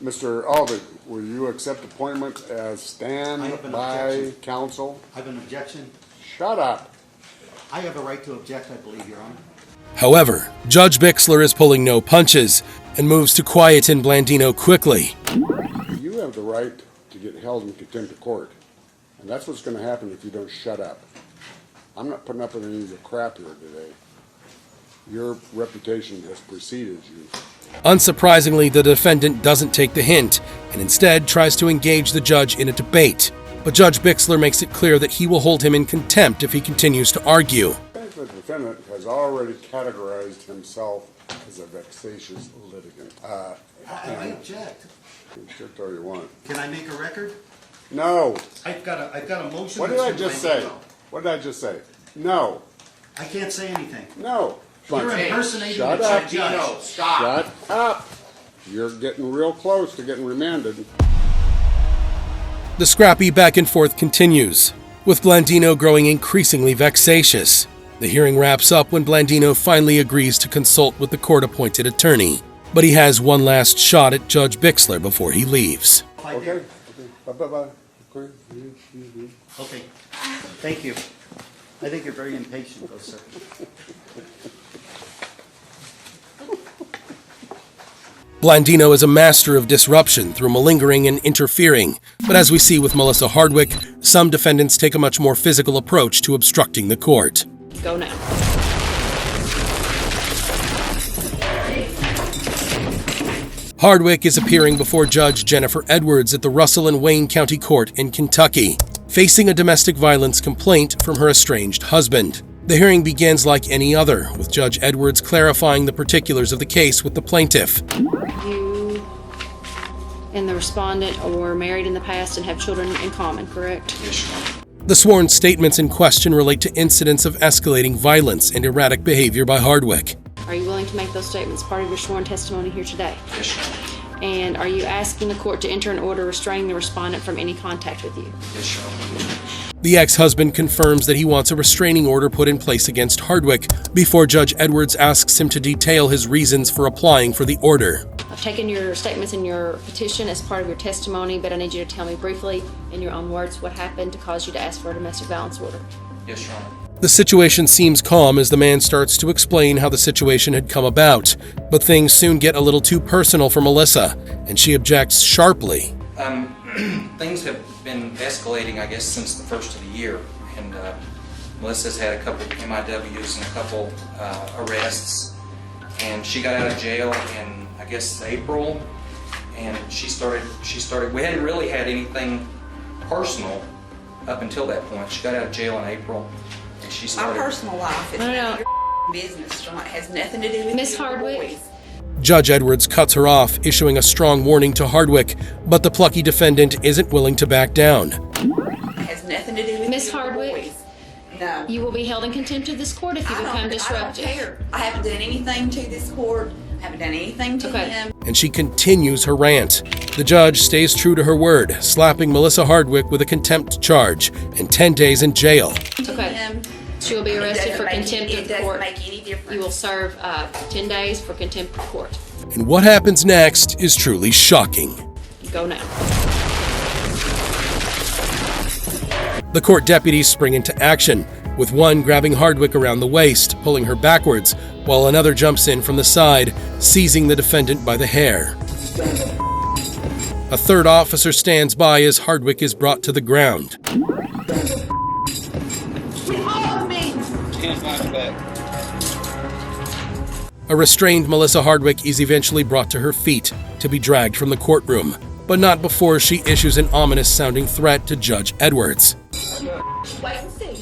Mr. Alvig, will you accept appointment as stand-by counsel? I have an objection. Shut up. I have a right to object, I believe, Your Honor. However, Judge Bixler is pulling no punches and moves to quieten Blandino quickly. You have the right to get held in contempt of court, and that's what's going to happen if you don't shut up. I'm not putting up with any of your crap here today. Your reputation has preceded you. Unsurprisingly, the defendant doesn't take the hint and instead tries to engage the judge in a debate. But Judge Bixler makes it clear that he will hold him in contempt if he continues to argue. I think the defendant has already categorized himself as a vexatious litigant. I object. Object all you want. Can I make a record? No. I've got a motion. What did I just say? What did I just say? No. I can't say anything. No. You're impersonating Shut the up. judge. Stop. Shut up. You're getting real close to getting remanded. The scrappy back and forth continues, with Blandino growing increasingly vexatious. The hearing wraps up when Blandino finally agrees to consult with the court-appointed attorney, but he has one last shot at Judge Bixler before he leaves. Okay. Bye-bye. Okay. Thank you. I think you're very impatient, though, sir. Blandino is a master of disruption through malingering and interfering, but as we see with Melissa Hardwick, some defendants take a much more physical approach to obstructing the court. Go now. Hardwick is appearing before Judge Jennifer Edwards at the Russell and Wayne County Court in Kentucky, facing a domestic violence complaint from her estranged husband. The hearing begins like any other, with Judge Edwards clarifying the particulars of the case with the plaintiff. You and the respondent were married in the past and have children in common, correct? Yes. The sworn statements in question relate to incidents of escalating violence and erratic behavior by Hardwick. Are you to make those statements part of your sworn testimony here today? Yes, Your Honor. And are you asking the court to enter an order restraining the respondent from any contact with you? Yes, Your Honor. The ex-husband confirms that he wants a restraining order put in place against Hardwick before Judge Edwards asks him to detail his reasons for applying for the order. I've taken your statements in your petition as part of your testimony, but I need you to tell me briefly, in your own words, what happened to cause you to ask for a domestic violence order. Yes, Your Honor. The situation seems calm as the man starts to explain how the situation had come about, but things soon get a little too personal for Melissa, and she objects sharply. Things have been escalating, I guess, since the first of the year, and Melissa's had a couple MIWs and a couple arrests, and she got out of jail in, I guess, April, and she started, we hadn't really had anything personal up until that point. She got out of jail in April, and she started... My personal life is none of your business, John. It has nothing to do with Miss you Hardwick? boys. Judge Edwards cuts her off, issuing a strong warning to Hardwick, but the plucky defendant isn't willing to back down. It has nothing to do with Miss you Hardwick? boys. No. You will be held in contempt of this court if you become disruptive. I don't care. I haven't done anything to this court. I haven't done anything to him. And she continues her rant. The judge stays true to her word, slapping Melissa Hardwick with a contempt charge and 10 days in jail. Okay. She will be arrested for contempt of It doesn't court. make any difference. You will serve 10 days for contempt of court. And what happens next is truly shocking. Go now. The court deputies spring into action, with one grabbing Hardwick around the waist, pulling her backwards, while another jumps in from the side, seizing the defendant by the hair. A third officer stands by as Hardwick is brought to the ground. A restrained Melissa Hardwick is eventually brought to her feet to be dragged from the courtroom, but not before she issues an ominous-sounding threat to Judge Edwards. Wait and see.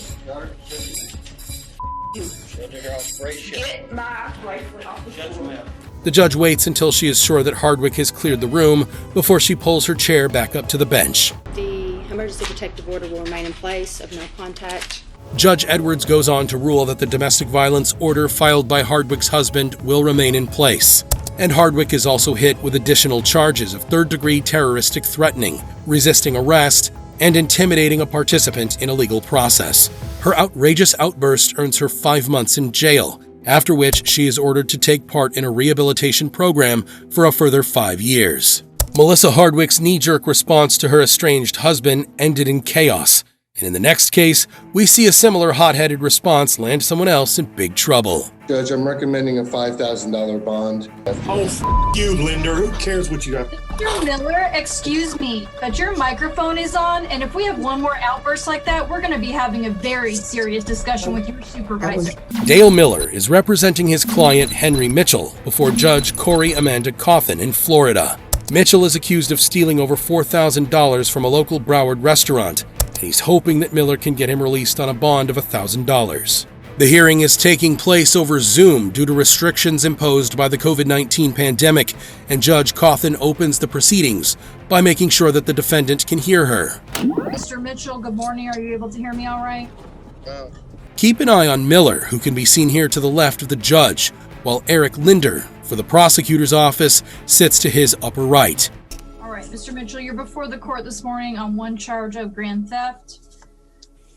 Get my bracelet off the floor. The judge waits until she is sure that Hardwick has cleared the room before she pulls her chair back up to the bench. The emergency protective order will remain in place of no contact. Judge Edwards goes on to rule that the domestic violence order filed by Hardwick's husband will remain in place. And Hardwick is also hit with additional charges of third-degree terroristic threatening, resisting arrest, and intimidating a participant in a legal process. Her outrageous outburst earns her 5 months in jail, after which she is ordered to take part in a rehabilitation program for a further 5 years. Melissa Hardwick's knee-jerk response to her estranged husband ended in chaos. And in the next case, we see a similar hot-headed response land someone else in big trouble. Judge, I'm recommending a $5,000 bond. Oh, you, Linda. Who cares what you have? Mr. Miller, excuse me, but your microphone is on, and if we have one more outburst like that, we're going to be having a very serious discussion with your supervisor. Dale Miller is representing his client Henry Mitchell before Judge Corey Amanda Cawthon in Florida. Mitchell is accused of stealing over $4,000 from a local Broward restaurant, and he's hoping that Miller can get him released on a bond of $1,000. The hearing is taking place over Zoom due to restrictions imposed by the COVID-19 pandemic, and Judge Cawthon opens the proceedings by making sure that the defendant can hear her. Mr. Mitchell, good morning. Are you able to hear me all right? Keep an eye on Miller, who can be seen here to the left of the judge, while Eric Linder, for the prosecutor's office, sits to his upper right. All right, Mr. Mitchell, you're before the court this morning on one charge of grand theft.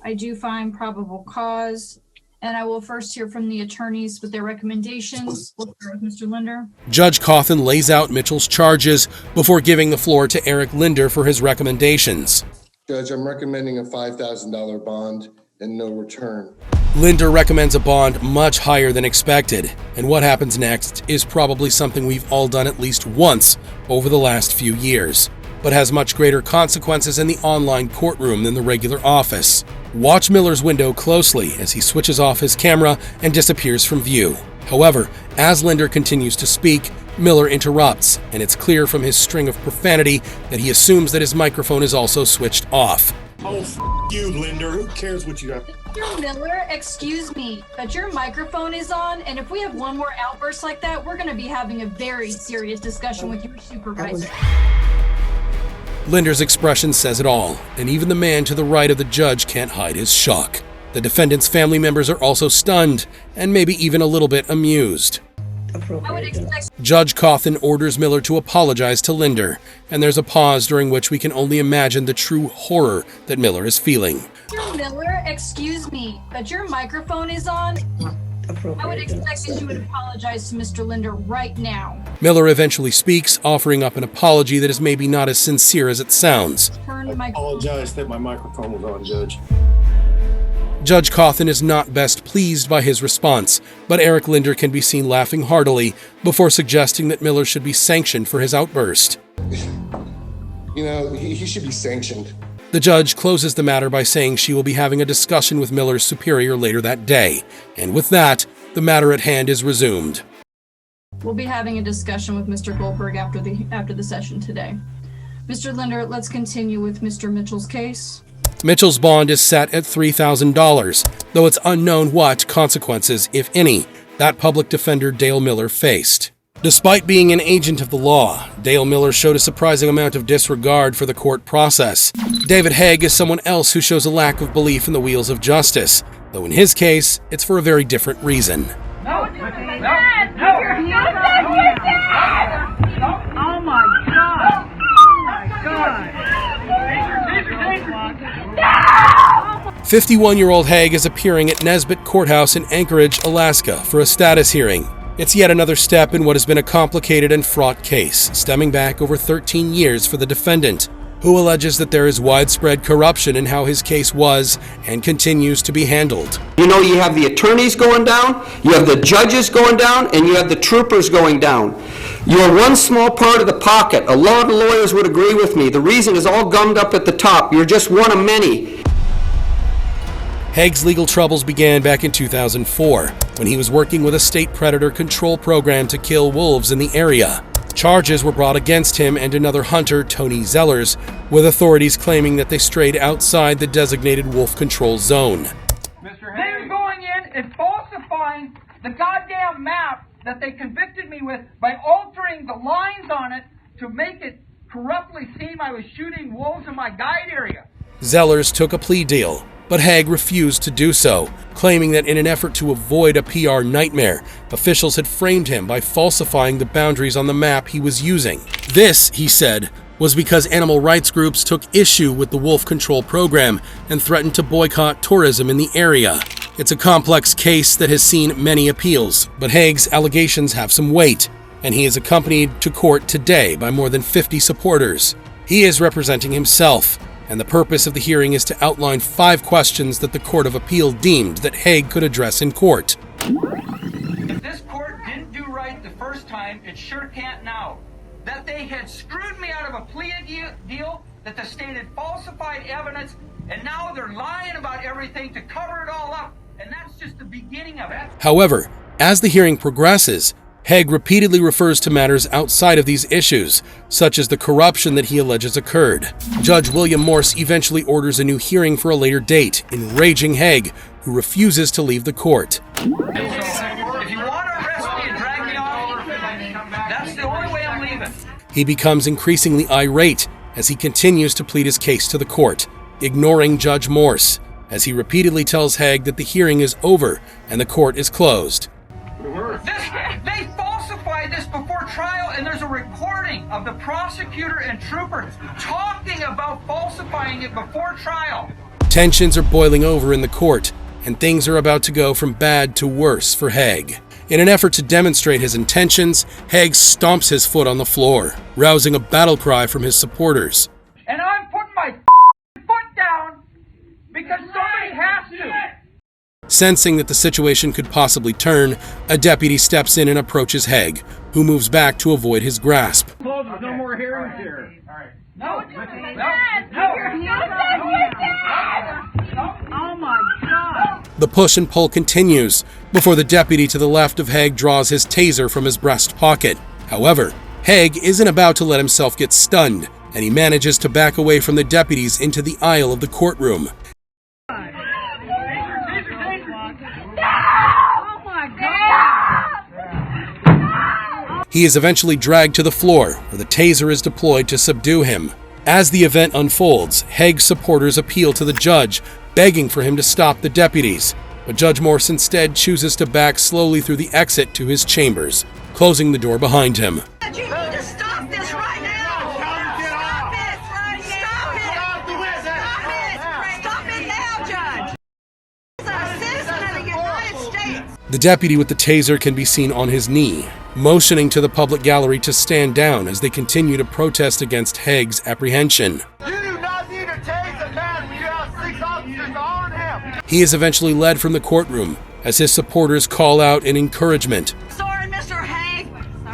I do find probable cause, and I will first hear from the attorneys with their recommendations. We'll start with Mr. Linder. Judge Cawthon lays out Mitchell's charges before giving the floor to Eric Linder for his recommendations. Judge, I'm recommending a $5,000 bond and no return. Linder recommends a bond much higher than expected, and what happens next is probably something we've all done at least once over the last few years, but has much greater consequences in the online courtroom than the regular office. Watch Miller's window closely as he switches off his camera and disappears from view. However, as Linder continues to speak, Miller interrupts, and it's clear from his string of profanity that he assumes that his microphone is also switched off. Oh, you, Linda. Who cares what you have? Mr. Miller, excuse me, but your microphone is on, and if we have one more outburst like that, we're going to be having a very serious discussion with your supervisor. Linder's expression says it all, and even the man to the right of the judge can't hide his shock. The defendant's family members are also stunned, and maybe even a little bit amused. Judge Cawthon orders Miller to apologize to Linder, and there's a pause during which we can only imagine the true horror that Miller is feeling. Mr. Miller, excuse me, but your microphone is on. I would expect that you would apologize to Mr. Linder right now. Miller eventually speaks, offering up an apology that is maybe not as sincere as it sounds. Turn the microphone. Apologize that my microphone was on, Judge. Judge Cawthon is not best pleased by his response, but Eric Linder can be seen laughing heartily before suggesting that Miller should be sanctioned for his outburst. You know, he should be sanctioned. The judge closes the matter by saying she will be having a discussion with Miller's superior later that day, and with that, the matter at hand is resumed. We'll be having a discussion with Mr. Goldberg after the session today. Mr. Linder, let's continue with Mr. Mitchell's case. Mitchell's bond is set at $3,000, though it's unknown what consequences, if any, that public defender Dale Miller faced. Despite being an agent of the law, Dale Miller showed a surprising amount of disregard for the court process. David Haeg is someone else who shows a lack of belief in the wheels of justice, though in his case, it's for a very different reason. No, you're dead! Oh my God! Oh my God! 51-year-old Haeg is appearing at Nesbitt Courthouse in Anchorage, Alaska, for a status hearing. It's yet another step in what has been a complicated and fraught case, stemming back over 13 years for the defendant, who alleges that there is widespread corruption in how his case was and continues to be handled. You know, you have the attorneys going down, you have the judges going down, and you have the troopers going down. You're one small part of the pocket. A lot of lawyers would agree with me. The reason is all gummed up at the top. You're just one of many. Haeg's legal troubles began back in 2004, when he was working with a state predator control program to kill wolves in the area. Charges were brought against him and another hunter, Tony Zellers, with authorities claiming that they strayed outside the designated wolf control zone. They're going in and falsifying the goddamn map that they convicted me with by altering the lines on it to make it corruptly seem I was shooting wolves in my guide area. Zellers took a plea deal, but Haeg refused to do so, claiming that in an effort to avoid a PR nightmare, officials had framed him by falsifying the boundaries on the map he was using. This, he said, was because animal rights groups took issue with the wolf control program and threatened to boycott tourism in the area. It's a complex case that has seen many appeals, but Haeg's allegations have some weight, and he is accompanied to court today by more than 50 supporters. He is representing himself, and the purpose of the hearing is to outline 5 questions that the Court of Appeal deemed that Haeg could address in court. If this court didn't do right the first time, it sure can't now. That they had screwed me out of a plea deal, that the state had falsified evidence, and now they're lying about everything to cover it all up, and that's just the beginning of it. However, as the hearing progresses, Haeg repeatedly refers to matters outside of these issues, such as the corruption that he alleges occurred. Judge William Morse eventually orders a new hearing for a later date, enraging Haeg, who refuses to leave the court. If you want to arrest me and drag me off, that's the only way I'm leaving. He becomes increasingly irate as he continues to plead his case to the court, ignoring Judge Morse, as he repeatedly tells Haeg that the hearing is over and the court is closed. They falsified this before trial, and there's a recording of the prosecutor and trooper talking about falsifying it before trial. Tensions are boiling over in the court, and things are about to go from bad to worse for Haeg. In an effort to demonstrate his intentions, Haeg stomps his foot on the floor, rousing a battle cry from his supporters. And I'm putting my foot down because somebody has to. Sensing that the situation could possibly turn, a deputy steps in and approaches Haeg, who moves back to avoid his grasp. Close, there's no more hearings here. All right. No, Oh my God! The push and pull continues before the deputy to the left of Haeg draws his taser from his breast pocket. However, Haeg isn't about to let himself get stunned, and he manages to back away from the deputies into the aisle of the courtroom. He is eventually dragged to the floor, where the taser is deployed to subdue him. As the event unfolds, Haeg's supporters appeal to the judge, begging for him to stop the deputies, but Judge Morse instead chooses to back slowly through the exit to his chambers, closing the door behind him. You need to stop this right now! Stop it! Stop it! Stop it now, Judge! As a citizen of the United States! The deputy with the taser can be seen on his knee, motioning to the public gallery to stand down as they continue to protest against Haeg's apprehension. You do not need to tase a man when you have 6 officers on him! He is eventually led from the courtroom as his supporters call out in encouragement. Sorry, Mr. Haeg.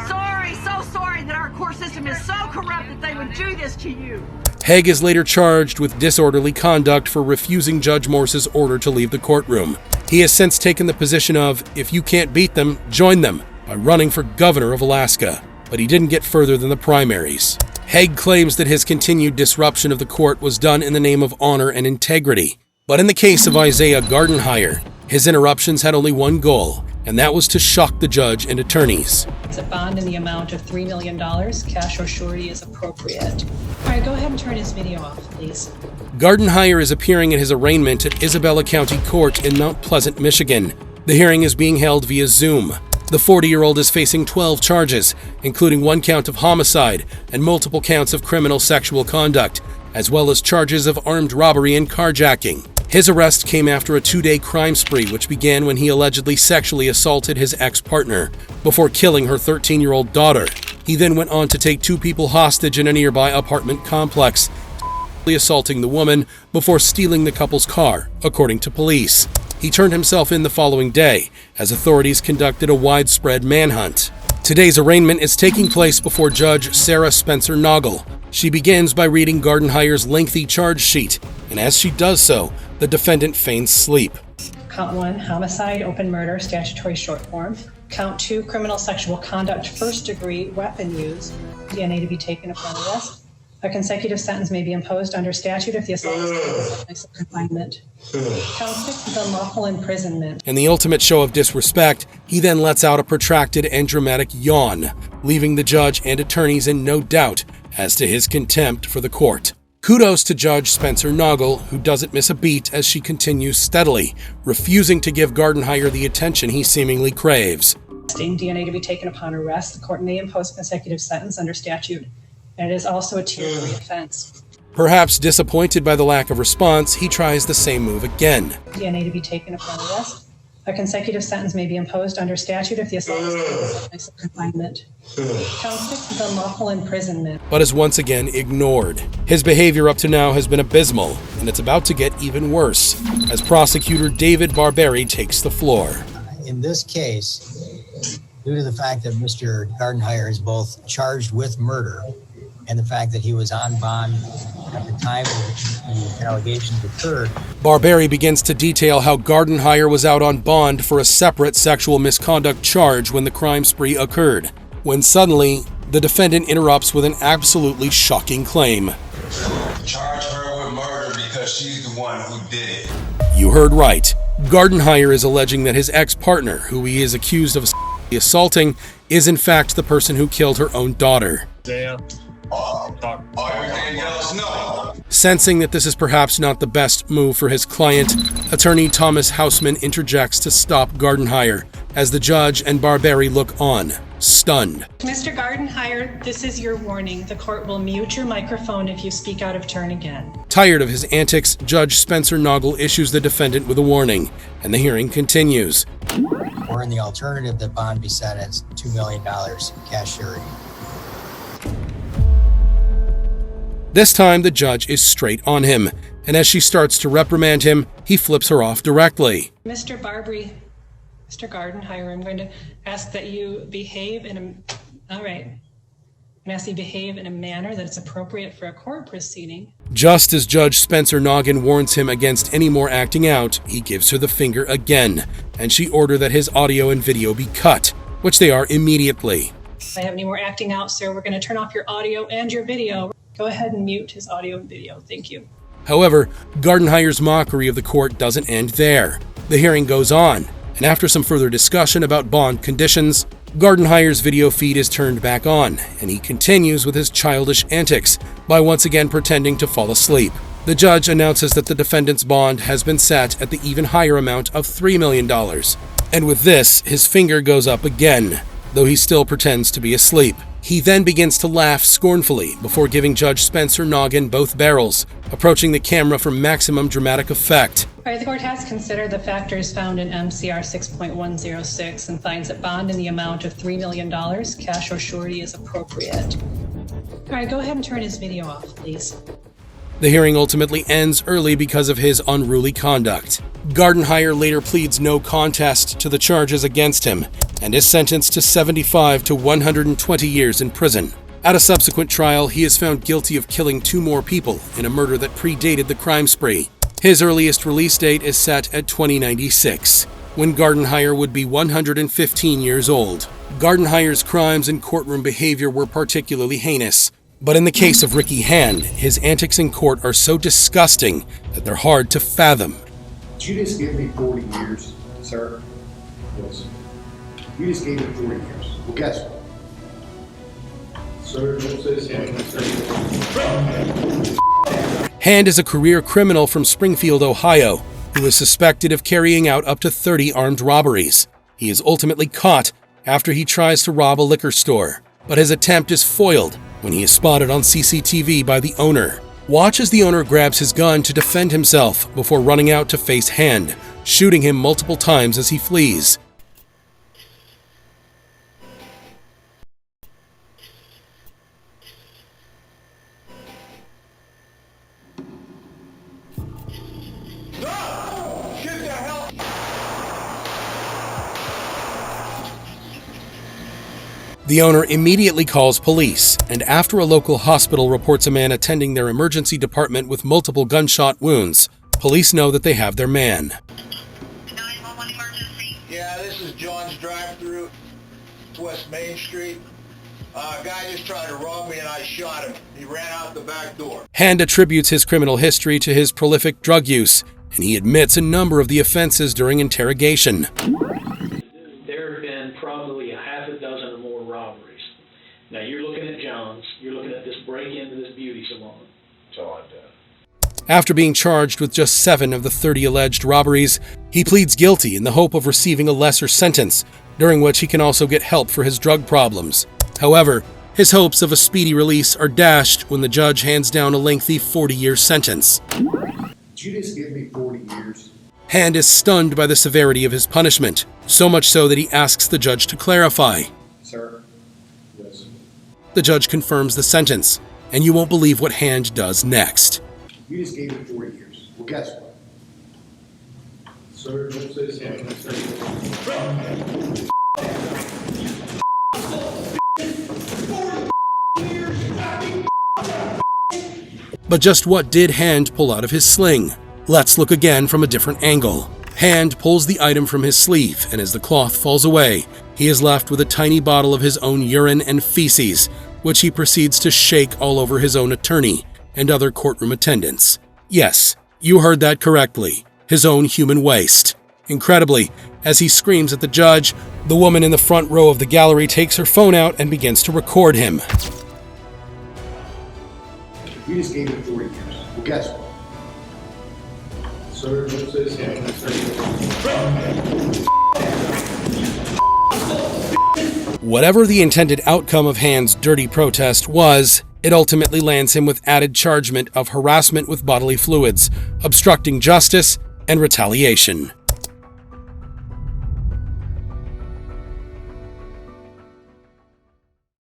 Sorry, so sorry that our court system is so corrupt that they would do this to you. Haeg is later charged with disorderly conduct for refusing Judge Morse's order to leave the courtroom. He has since taken the position of, if you can't beat them, join them, by running for governor of Alaska. But he didn't get further than the primaries. Haeg claims that his continued disruption of the court was done in the name of honor and integrity. But in the case of Isiah Gardenhire, his interruptions had only one goal, and that was to shock the judge and attorneys. It's a bond in the amount of $3 million. Cash or surety is appropriate. All right, go ahead and turn his video off, please. Gardenhire is appearing at his arraignment at Isabella County Court in Mount Pleasant, Michigan. The hearing is being held via Zoom. The 40-year-old is facing 12 charges, including 1 count of homicide and multiple counts of criminal sexual conduct, as well as charges of armed robbery and carjacking. His arrest came after a 2-day crime spree which began when he allegedly sexually assaulted his ex-partner before killing her 13-year-old daughter. He then went on to take 2 people hostage in a nearby apartment complex, assaulting the woman before stealing the couple's car, according to police. He turned himself in the following day as authorities conducted a widespread manhunt. Today's arraignment is taking place before Judge Sarah Spencer Noggle. She begins by reading Gardenhire's lengthy charge sheet, and as she does so, the defendant feigns sleep. Count 1, homicide, open murder, statutory short form. Count 2, criminal sexual conduct, first degree, weapon use, DNA to be taken upon arrest. A consecutive sentence may be imposed under statute if the assault is place of confinement. Count 6 is unlawful imprisonment. In the ultimate show of disrespect, he then lets out a protracted and dramatic yawn, leaving the judge and attorneys in no doubt as to his contempt for the court. Kudos to Judge Spencer Noggle, who doesn't miss a beat as she continues steadily, refusing to give Gardenhire the attention he seemingly craves. DNA to be taken upon arrest. The court may impose a consecutive sentence under statute, and it is also a Tier 3 offense. Perhaps disappointed by the lack of response, he tries the same move again. DNA to be taken upon arrest. A consecutive sentence may be imposed under statute if the assault is place of confinement. Count 6 is unlawful imprisonment. But is once again ignored. His behavior up to now has been abysmal, and it's about to get even worse, as prosecutor David Barberi takes the floor. In this case, due to the fact that Mr. Gardenhire is both charged with murder and the fact that he was on bond at the time the allegations occurred. Barberi begins to detail how Gardenhire was out on bond for a separate sexual misconduct charge when the crime spree occurred, when suddenly the defendant interrupts with an absolutely shocking claim. Charge her with murder because she's the one who did it. You heard right. Gardenhire is alleging that his ex-partner, who he is accused of assaulting, is in fact the person who killed her own daughter. Everything else, no. Sensing that this is perhaps not the best move for his client, attorney Thomas Hausman interjects to stop Gardenhire as the judge and Barberi look on, stunned. Mr. Gardenhire, this is your warning. The court will mute your microphone if you speak out of turn again. Tired of his antics, Judge Spencer Noggle issues the defendant with a warning, and the hearing continues. Or in the alternative, the bond be set at $2 million cash surety. This time, the judge is straight on him, and as she starts to reprimand him, he flips her off directly. Mr. Barberi, Mr. Gardenhire, I'm going to ask that you behave in a... All right. I'm going to ask you to behave in a manner that is appropriate for a court proceeding. Just as Judge Spencer Noggin warns him against any more acting out, he gives her the finger again, and she orders that his audio and video be cut, which they are immediately. If I have any more acting out, sir, we're going to turn off your audio and your video. Go ahead and mute his audio and video. Thank you. However, Gardenhire's mockery of the court doesn't end there. The hearing goes on, and after some further discussion about bond conditions, Gardenhire's video feed is turned back on, and he continues with his childish antics by once again pretending to fall asleep. The judge announces that the defendant's bond has been set at the even higher amount of $3 million. And with this, his finger goes up again. though he still pretends to be asleep. He then begins to laugh scornfully before giving Judge Spencer Noggin both barrels, approaching the camera for maximum dramatic effect. All right, the court has considered the factors found in MCR 6.106 and finds that bond in the amount of $3 million, cash or surety, is appropriate. All right, go ahead and turn his video off, please. The hearing ultimately ends early because of his unruly conduct. Gardenhire later pleads no contest to the charges against him and is sentenced to 75 to 120 years in prison. At a subsequent trial, he is found guilty of killing 2 more people in a murder that predated the crime spree. His earliest release date is set at 2096, when Gardenhire would be 115 years old. Gardenhire's crimes and courtroom behavior were particularly heinous, but in the case of Ricky Hand, his antics in court are so disgusting that they're hard to fathom. Did you just give me 40 years, sir? Yes. You just gave me 40 years. Well, guess what? Sir, don't say Hand is a career criminal from Springfield, Ohio, who is suspected of carrying out up to 30 armed robberies. He is ultimately caught after he tries to rob a liquor store, but his attempt is foiled when he is spotted on CCTV by the owner. Watch as the owner grabs his gun to defend himself before running out to face Hand, shooting him multiple times as he flees. The owner immediately calls police, and after a local hospital reports a man attending their emergency department with multiple gunshot wounds, police know that they have their man. Yeah, this is John's drive-thru, West Main Street. A guy just tried to rob me and I shot him. He ran out the back door. Hand attributes his criminal history to his prolific drug use, and he admits a number of the offenses during interrogation. There have been probably a half a dozen or more robberies. Now you're looking at John's, you're looking at this break-in to this beauty salon. That's all I've done. After being charged with just 7 of the 30 alleged robberies, he pleads guilty in the hope of receiving a lesser sentence, during which he can also get help for his drug problems. However, his hopes of a speedy release are dashed when the judge hands down a lengthy 40-year sentence. Did you just give me 40 years? Hand is stunned by the severity of his punishment, so much so that he asks the judge to clarify. Sir? Yes. The judge confirms the sentence, and you won't believe what Hand does next. You just gave me 40 years. Well, guess what? Sir, don't say But just what did Hand pull out of his sling? Let's look again from a different angle. Hand pulls the item from his sleeve, and as the cloth falls away, he is left with a tiny bottle of his own urine and feces, which he proceeds to shake all over his own attorney and other courtroom attendants. Yes, you heard that correctly. His own human waste. Incredibly, as he screams at the judge, the woman in the front row of the gallery takes her phone out and begins to record him. You just gave me 40 years. Well, guess what? Sir, don't say Whatever the intended outcome of Hand's dirty protest was, it ultimately lands him with added chargement of harassment with bodily fluids, obstructing justice, and retaliation.